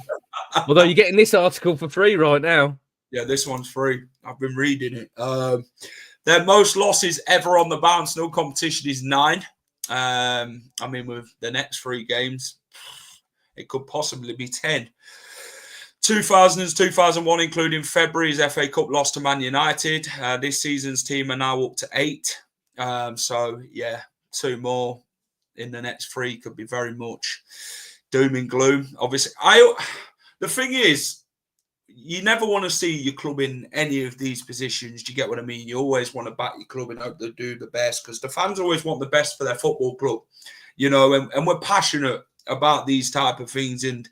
Although you're getting this article for free right now. Yeah, this one's free. I've been reading it. Their most losses ever on the bounce, no competition, is 9. I mean, with the next 3 games, it could possibly be 10. 2000 and 2001, including February's FA Cup loss to Man United. This season's team are now up to 8. So, yeah, 2 more in the next 3 could be very much doom and gloom. Obviously, the thing is, you never want to see your club in any of these positions. Do you get what I mean? You always want to back your club and hope they do the best, because the fans always want the best for their football club, and we're passionate about these type of things. And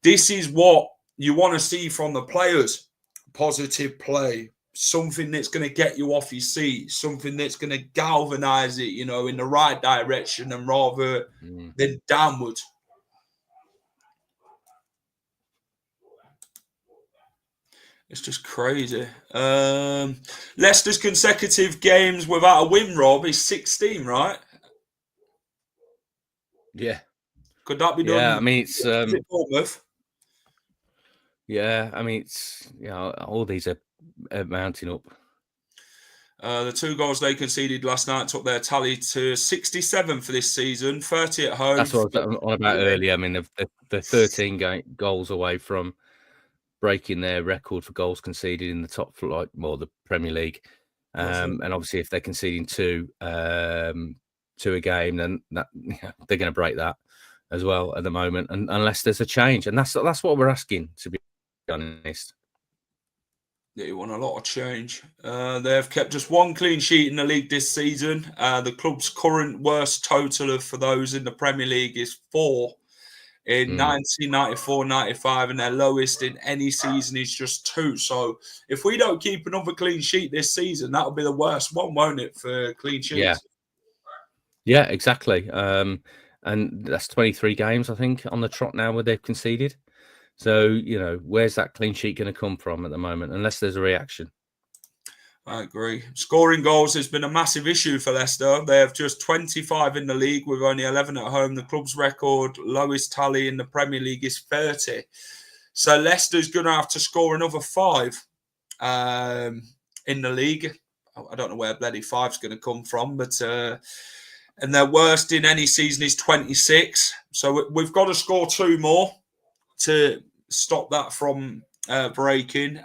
this is what you want to see from the players: positive play, something that's going to get you off your seat, something that's going to galvanize it, in the right direction and rather than downwards. It's just crazy. Leicester's consecutive games without a win, Rob, is 16, right? Yeah. Could that be done? Yeah, I mean, it's Bournemouth. Yeah, I mean, it's all these are mounting up. The 2 goals they conceded last night took their tally to 67 for this season, 30 at home. That's what I was on about earlier. I mean, they're 13 goals away from breaking their record for goals conceded in the top flight, the Premier League. And obviously, if they're conceding 2 a game, then they're going to break that as well at the moment, and unless there's a change. And that's what we're asking, to be honest. They want a lot of change. They've kept just 1 clean sheet in the league this season. The club's current worst total for those in the Premier League is 4 in 1994-95, and their lowest in any season is just 2. So if we don't keep another clean sheet this season, that'll be the worst one, won't it, for clean sheets? Yeah, exactly. And that's 23 games, I think, on the trot now where they've conceded. So, where's that clean sheet going to come from at the moment, unless there's a reaction? I agree. Scoring goals has been a massive issue for Leicester. They have just 25 in the league with only 11 at home. The club's record lowest tally in the Premier League is 30. So Leicester's going to have to score another 5 in the league. I don't know where bloody 5's going to come from, but and their worst in any season is 26. So we've got to score 2 more to stop that from breaking.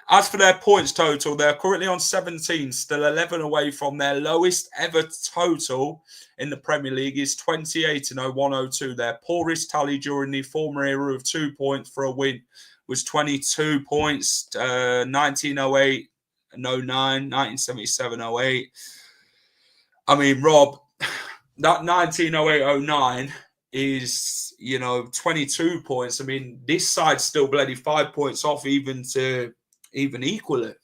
As for their points total, they're currently on 17, still 11 away from their lowest ever total in the Premier League is 28 and 102. Their poorest tally during the former era of 2 points for a win was 22 points, 1908 and 09, 1977 08. I mean, Rob, that 1908-09 is, 22 points. I mean, this side's still bloody 5 points off even to equal it.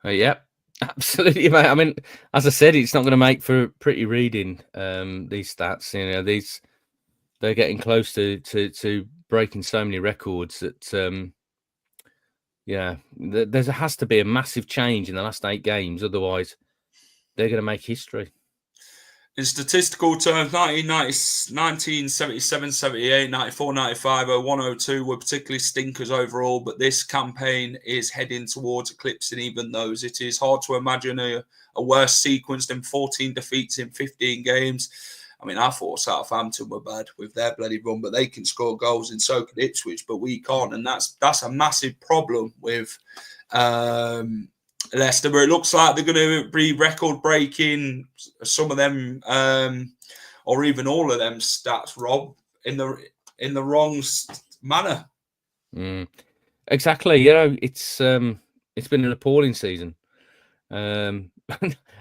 Yeah, absolutely, mate. I mean, as I said, it's not going to make for pretty reading. These stats, they're getting close to breaking so many records that, there has to be a massive change in the last 8 games. Otherwise, they're going to make history. In statistical terms, 1977, 78, 94, 95, 102 were particularly stinkers overall, but this campaign is heading towards eclipsing even those. It is hard to imagine a worse sequence than 14 defeats in 15 games. I mean, I thought Southampton were bad with their bloody run, but they can score goals and so can Ipswich, but we can't. And that's a massive problem with Leicester, where it looks like they're going to be record-breaking some of them, or even all of them stats, Rob, in the wrong manner. Exactly. It's been an appalling season. As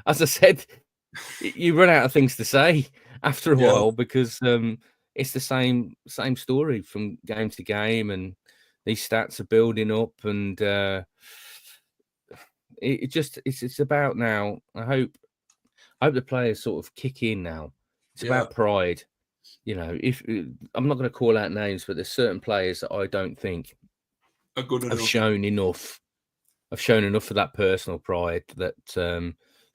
I said, you run out of things to say after a while because it's the same story from game to game, and these stats are building up, and it's about now. I hope the players sort of kick in now. It's about pride. If I'm not going to call out names, but there's certain players that I don't think are good enough. Have shown enough of that personal pride that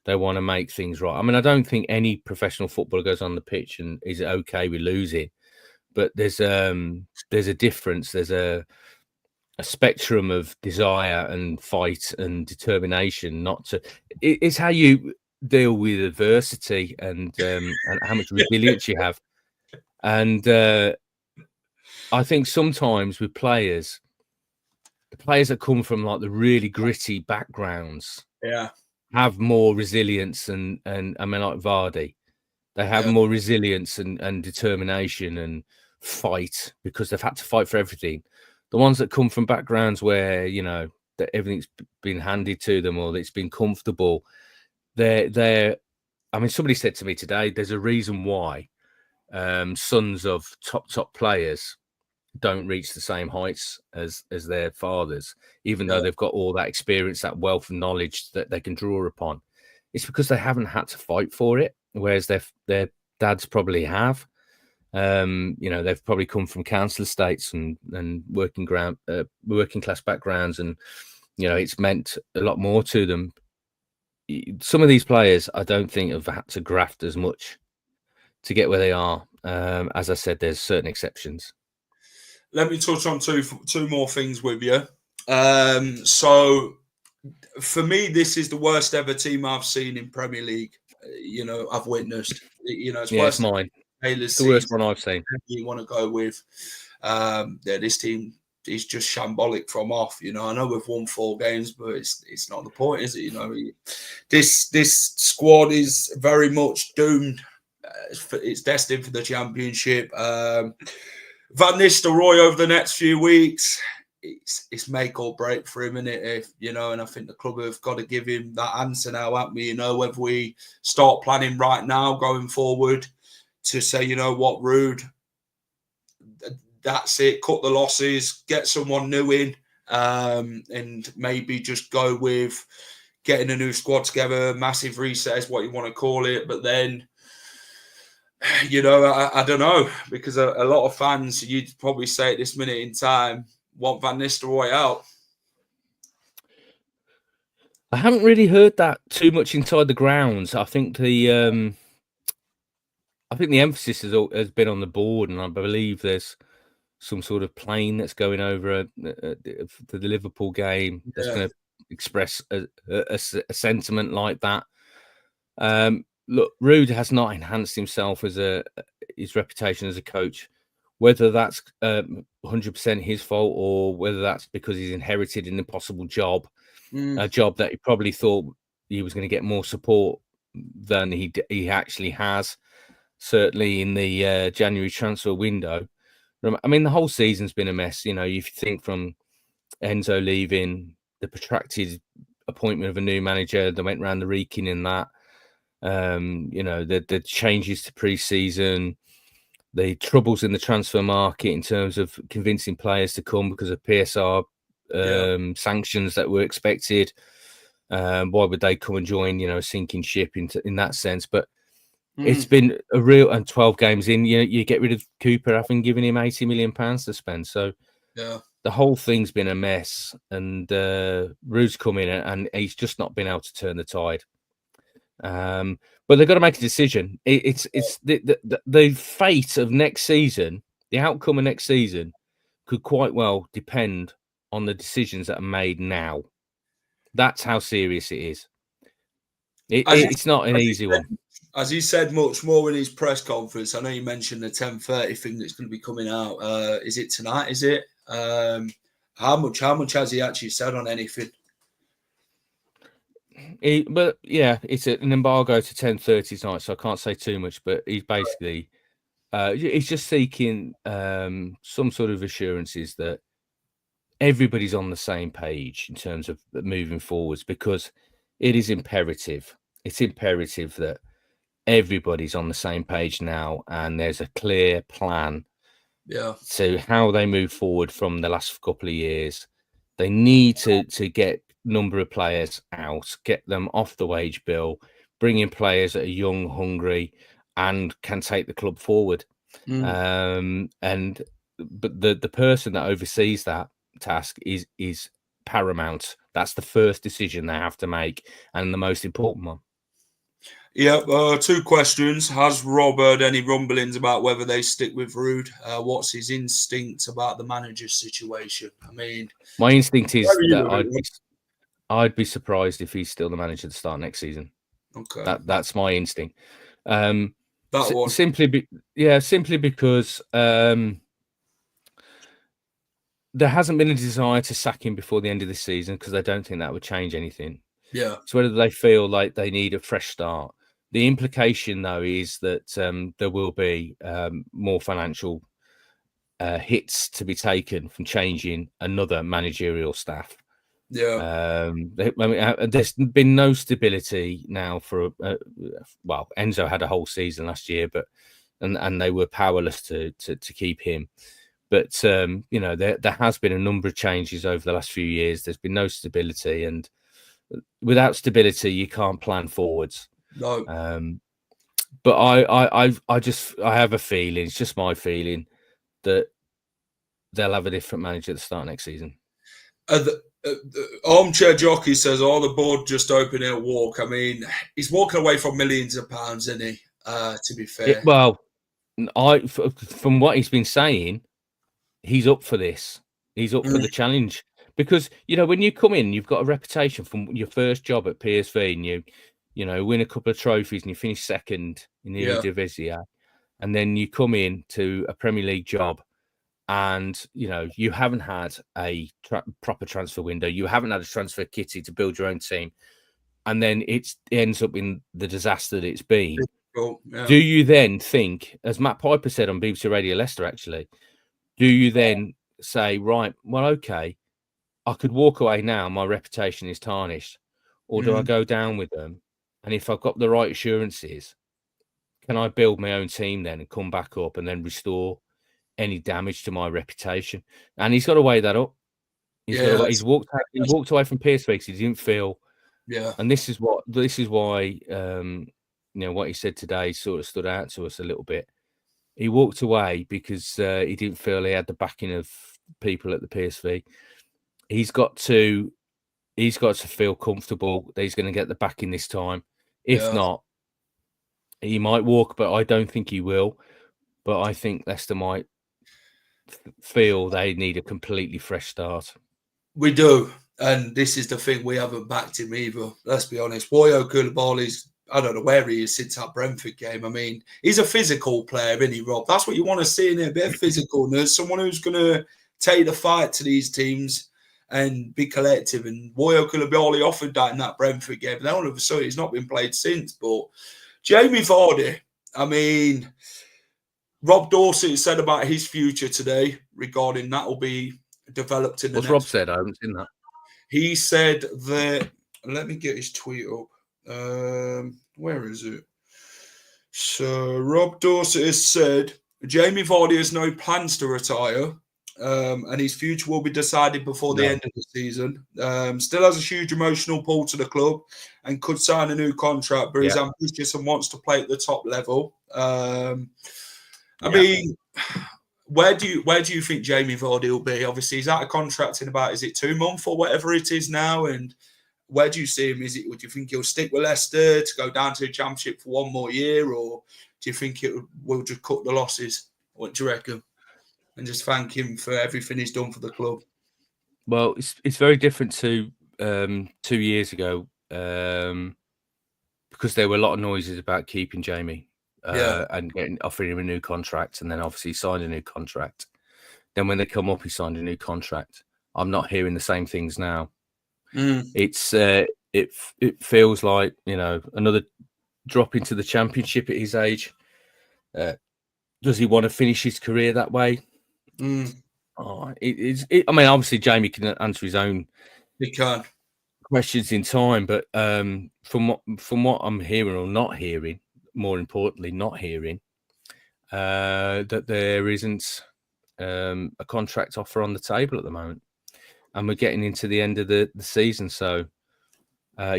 they want to make things right. I mean, I don't think any professional footballer goes on the pitch and is okay with losing, but there's a difference. There's a spectrum of desire and fight and determination. It's how you deal with adversity and how much resilience you have. And I think sometimes with players, the players that come from like the really gritty backgrounds, have more resilience and I mean, like Vardy, they have more resilience and determination and fight because they've had to fight for everything. The ones that come from backgrounds where that everything's been handed to them or that it's been comfortable, they're. I mean, somebody said to me today, there's a reason why sons of top players don't reach the same heights as their fathers, even though they've got all that experience, that wealth of knowledge that they can draw upon. It's because they haven't had to fight for it, whereas their dads probably have. They've probably come from council estates and working class backgrounds, and it's meant a lot more to them. Some of these players, I don't think, have had to graft as much to get where they are. As I said, there's certain exceptions. Let me touch on two more things with you. So, for me, this is the worst ever team I've seen in Premier League. I've witnessed. It's worse. It's mine. It's the worst one I've seen. You want to go with? This team is just shambolic from off. I know we've won 4 games, but it's not the point, is it? This squad is very much doomed. It's destined for the championship. Van Nistelrooy over the next few weeks, it's make or break for him, isn't it? And I think the club have got to give him that answer now, haven't we? Whether we start planning right now going forward to say, what, Rude, that's it, cut the losses, get someone new in, and maybe just go with getting a new squad together, massive reset is what you want to call it. But then, I don't know, because a lot of fans, you'd probably say at this minute in time, want Van Nistelrooy out. I haven't really heard that too much inside the grounds. I think the emphasis has been on the board, and I believe there's some sort of plane that's going over the Liverpool game that's going to express a sentiment like that. Look, Rude has not enhanced himself as his reputation as a coach whether that's 100% his fault or whether that's because he's inherited an impossible job, a job that he probably thought he was going to get more support than he actually has. Certainly in the January transfer window. I mean, the whole season's been a mess. You know, if you think from Enzo leaving, the protracted appointment of a new manager that went around the reeking in that, you know, the changes to pre-season, the troubles in the transfer market in terms of convincing players to come because of PSR sanctions that were expected. Why would they come and join, you know, a sinking ship in that sense? But it's been a real, and 12 games in, you get rid of Cooper having given him £80 million to spend. So the whole thing's been a mess. And Ruud's come in and he's just not been able to turn the tide. But they've got to make a decision. It's the fate of next season, the outcome of next season could quite well depend on the decisions that are made now. That's how serious it is. It's not an easy one. As he said much more in his press conference, I know you mentioned the 10:30 thing that's going to be coming out. Is it tonight? Is it? How much has he actually said on anything? But yeah, it's an embargo to 10:30 tonight, so I can't say too much. But he's basically he's just seeking some sort of assurances that everybody's on the same page in terms of moving forwards, because it is imperative. It's imperative that everybody's on the same page now, and there's a clear plan to how they move forward from the last couple of years. They need to get number of players out, get them off the wage bill, bring in players that are young, hungry, and can take the club forward. But the person that oversees that task is paramount. That's the first decision they have to make, and the most important one. Yeah, 2 questions. Has Rob heard any rumblings about whether they stick with Ruud? What's his instinct about the manager's situation? I mean, my instinct is that I'd be surprised if he's still the manager to start next season. Okay, that's my instinct. Simply because there hasn't been a desire to sack him before the end of the season, because I don't think that would change anything. Yeah. So whether they feel like they need a fresh start. The implication, though, is that there will be more financial hits to be taken from changing another managerial staff. Yeah. There's been no stability now for well, Enzo had a whole season last year, but and they were powerless to keep him. But you know, there has been a number of changes over the last few years. There's been no stability, and without stability, you can't plan forwards. No. But I have a feeling, it's just my feeling, that they'll have a different manager at the start of next season. The armchair jockey says, "Oh, the board just opening a walk." I mean, he's walking away from millions of pounds, isn't he? To be fair, from what he's been saying, he's up for this. He's up for the challenge, because you know, when you come in, you've got a reputation from your first job at PSV, and you know, win a couple of trophies, and you finish second in the Eredivisie, and then you come in to a Premier League job, and you know, you haven't had a proper transfer window, you haven't had a transfer kitty to build your own team, and then it ends up in the disaster that it's been. Do you then think, as Matt Piper said on BBC Radio Leicester, actually, do you then say, right, well, okay, I could walk away now, my reputation is tarnished, or do I go down with them? And if I've got the right assurances, can I build my own team then and come back up and then restore any damage to my reputation? And he's got to weigh that up. He's walked away from PSV because he didn't feel. Yeah. And this is why you know, what he said today sort of stood out to us a little bit. He walked away because he didn't feel he had the backing of people at the PSV. He's got to feel comfortable that he's going to get the backing this time. If not, he might walk, but I don't think he will. But I think Leicester might feel they need a completely fresh start. We do. And this is the thing, we haven't backed him either. Let's be honest. Boyo Koulibaly's I don't know where he is since that Brentford game. I mean, he's a physical player, isn't he, Rob? That's what you want to see in a bit of physicalness. Someone who's going to take the fight to these teams and be collective. And Woyo could have barely offered that in that Brentford game. But all of a sudden, he's not been played since. But Jamie Vardy, I mean, Rob Dorsett said about his future today regarding that will be developed in the What's next. Rob said? I haven't seen that. He said that, let me get his tweet up. Where is it? So Rob Dorsett has said Jamie Vardy has no plans to retire, and his future will be decided before the end of the season. Still has a huge emotional pull to the club and could sign a new contract, but he's ambitious and wants to play at the top level. I mean, where do you think Jamie Vardy will be? Obviously, he's out of contract in about, is it 2 months or whatever it is now? And where do you see him? Would you think he'll stick with Leicester to go down to the Championship for one more year, or do you think it will just cut the losses? What do you reckon? And just thank him for everything he's done for the club. Well, it's very different to 2 years ago because there were a lot of noises about keeping Jamie and offering him a new contract, and then obviously he signed a new contract. Then when they come up, he signed a new contract. I'm not hearing the same things now. It's it feels like, you know, another drop into the Championship at his age. Does he want to finish his career that way? I mean, obviously Jamie can answer his own questions in time, but from what I'm hearing or not hearing, more importantly, not hearing, that there isn't a contract offer on the table at the moment. And we're getting into the end of the season, so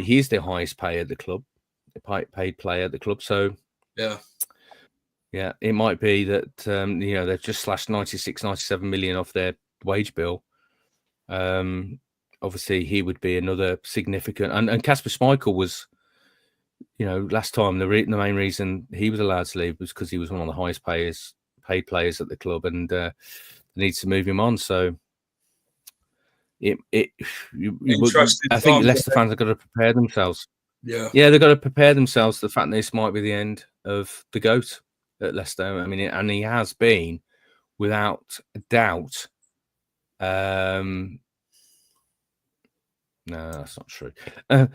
he's the highest paid at the club, paid player at the club. So it might be that they've just slashed 97 million off their wage bill. Obviously, he would be another significant. And Kasper Schmeichel was, last time the main reason he was allowed to leave was because he was one of the highest paid players at the club, and they needs to move him on. So. I think Leicester fans have got to prepare themselves. They've got to prepare themselves to the fact that this might be the end of the GOAT at Leicester. I mean, and he has been, without a doubt. No, that's not true. I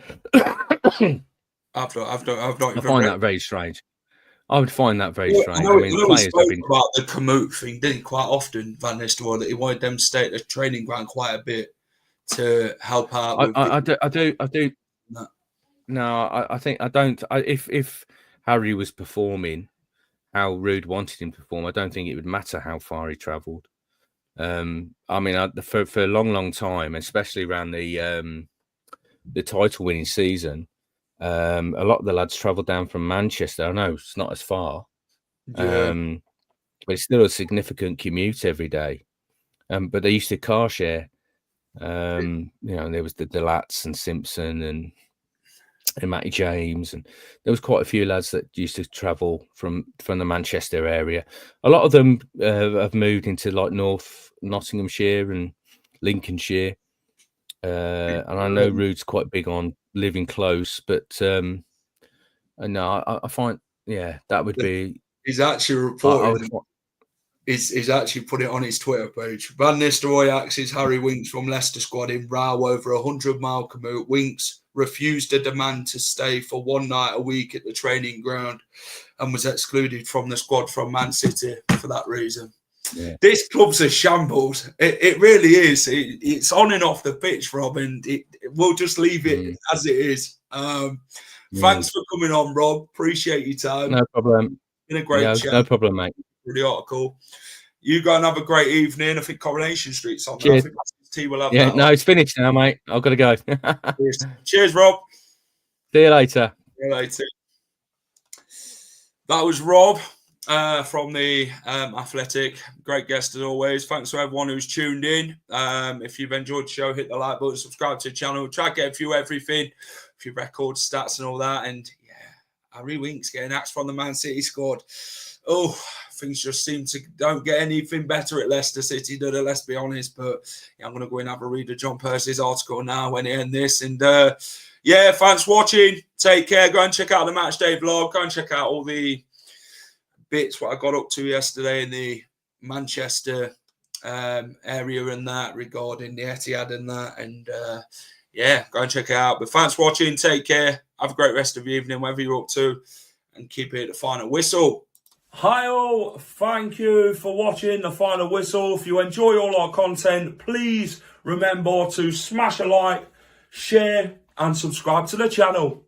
find that very strange. I would find that very strange. I mean, players have been about the commute thing, didn't he, quite often, Van Nistelrooy, that he wanted them to stay at the training ground quite a bit to help out. I do. No, I think I don't. If Harry was performing how Ruud wanted him to perform, I don't think it would matter how far he travelled. I mean, for a long time, especially around the title-winning season. A lot of the lads travelled down from Manchester. I know it's not as far, but it's still a significant commute every day. But they used to car share. There was the Delats and Simpson and Matty James, and there was quite a few lads that used to travel from the Manchester area. A lot of them have moved into like North Nottinghamshire and Lincolnshire. And I know Ruud's quite big on living close, but no, I find that would be. He's actually reported. He's actually put it on his Twitter page. Van Nistelrooy axes Harry Winks from Leicester squad in row over a 100-mile commute. Winks refused a demand to stay for one night a week at the training ground and was excluded from the squad from Man City for that reason. Yeah. This club's a shambles. It really is. It's on and off the pitch, Rob, and we'll just leave it as it is. Thanks for coming on, Rob. Appreciate your time. No problem. Been a great chat. No problem, mate. For the article. You go and have a great evening. I think Coronation Street's on. Cheers. I think T will have that. No, it's finished now, mate. I've got to go. Cheers, Rob. See you later. That was Rob from the Athletic. Great guest as always. Thanks to everyone who's tuned in. If you've enjoyed the show, hit the like button, subscribe to the channel. Try to get a few everything, a few record stats and all that. And Harry Winks getting axed from the Man City squad. Oh, things just seem to don't get anything better at Leicester City, do they? Let's be honest. But I'm going to go and have a read of John Percy's article now when he ends this. And yeah, thanks for watching. Take care. Go and check out the match day vlog. Go and check out all the bits what I got up to yesterday in the Manchester area and that regarding the Etihad and that. And yeah, go and check it out. But thanks for watching. Take care. Have a great rest of the evening, whatever you're up to. And keep it at the final whistle. Hi all, thank you for watching the final whistle. If you enjoy all our content, please remember to smash a like, share and subscribe to the channel.